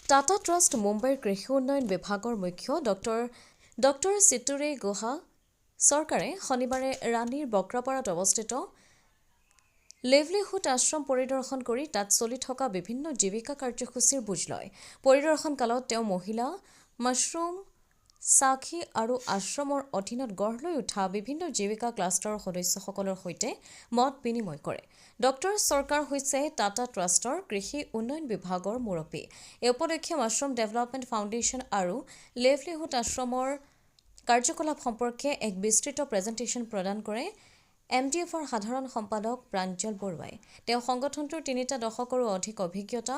Tata trust মুম্বাইৰ কৃষি উন্নয়ন বিভাগৰ মুখ্য ডক্টৰ চিতুৰে গুহা চৰকাৰে শনিবাৰে ৰাণীৰ বক্ৰাপাৰাত অৱস্থিত লিভলিহুড আশ্ৰম পৰিদৰ্শন কৰি তাত চলি থকা বিভিন্ন জীৱিকা কাৰ্যসূচীৰ বুজ লয়। পৰিদৰ্শন কালত তেওঁ মহিলা, মাছৰুম, চাখী আৰু আশ্ৰমৰ অধীনত গঢ় লৈ উঠা বিভিন্ন জীৱিকা ক্লাষ্টাৰৰ সদস্যসকলৰ সৈতে মত বিনিময় কৰে। ডক্টৰ চৰকাৰ হৈছে টাটা ট্ৰাষ্টৰ কৃষি উন্নয়ন বিভাগৰ মুৰব্বী। এই উপলক্ষে মাছৰুম ডেভেলপমেণ্ট ফাউণ্ডেশ্যন আৰু লিভলিহুড আশ্ৰমৰ কাৰ্যকলাপ সম্পৰ্কে এক বিস্তৃত প্ৰেজেণ্টেশ্যন প্ৰদান কৰে MDFৰ সাধাৰণ সম্পাদক প্ৰাঞ্জল বৰুৱাই। তেওঁ সংগঠনটোৰ ৩টা দশকৰো অধিক অভিজ্ঞতা,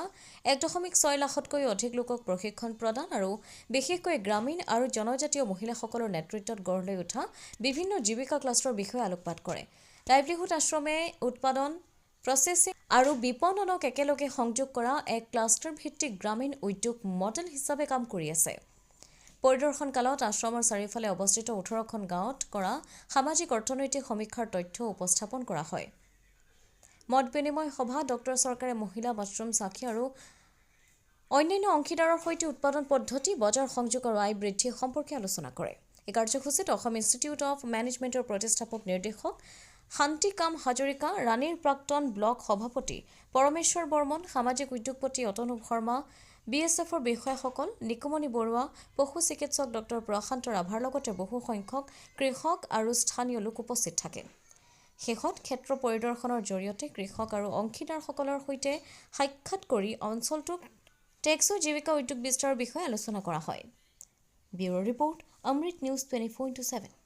১.৬ লাখতকৈও অধিক লোকক প্ৰশিক্ষণ প্ৰদান আৰু বিশেষকৈ গ্ৰামীণ আৰু জনজাতীয় মহিলাসকলৰ নেতৃত্বত গঢ় লৈ উঠা বিভিন্ন জীৱিকা ক্লাষ্টাৰৰ বিষয়ে আলোকপাত কৰে। লাইভলিহুড আশ্ৰমে উৎপাদন, প্ৰচেছিং আৰু বিপণনক একেলগে সংযোগ কৰা এক ক্লাষ্টাৰ ভিত্তিক গ্ৰামীণ উদ্যোগ মডেল হিচাপে কাম কৰি আছে। পৰিদৰ্শন কালত আশ্ৰমৰ চাৰিওফালে অৱস্থিত 18খন গাঁৱত কৰা সামাজিক অৰ্থনৈতিক সমীক্ষাৰ তথ্য উপস্থাপন কৰা হয়। মত বিনিময় সভা ডক্টৰ চৰকাৰে মহিলা, মাছৰুম, চাখী আৰু অন্যান্য অংশীদাৰৰ সৈতে উৎপাদন পদ্ধতি, বজাৰ সংযোগ আৰু আয় বৃদ্ধি সম্পৰ্কে আলোচনা কৰে। এই কাৰ্যসূচীত অসম ইনষ্টিটিউট অৱ মেনেজমেণ্টৰ প্ৰতিষ্ঠাপক নিৰ্দেশক শান্তিকাম হাজৰিকা, ৰাণীৰ প্ৰাক্তন ব্লক সভাপতি পৰমেশ্বৰ বৰ্মন, সামাজিক উদ্যোগপতি অতনুপ শৰ্মা, BSFৰ বিষয়াসকল, নিকুমণি বৰুৱা, পশু চিকিৎসক ডক্টৰ প্ৰশান্ত ৰাভাৰ লগতে বহু সংখ্যক কৃষক আৰু স্থানীয় লোক উপস্থিত থাকে। শেষত ক্ষেত্ৰ পৰিদৰ্শনৰ জৰিয়তে কৃষক আৰু অংশীদাৰসকলৰ সৈতে সাক্ষাৎ কৰি অঞ্চলটোক টেকছই জীৱিকা উদ্যোগ বিস্তাৰৰ বিষয়ে আলোচনা কৰা হয়। ব্যুৰ' ৰিপৰ্ট, অমৃত নিউজ 24/7।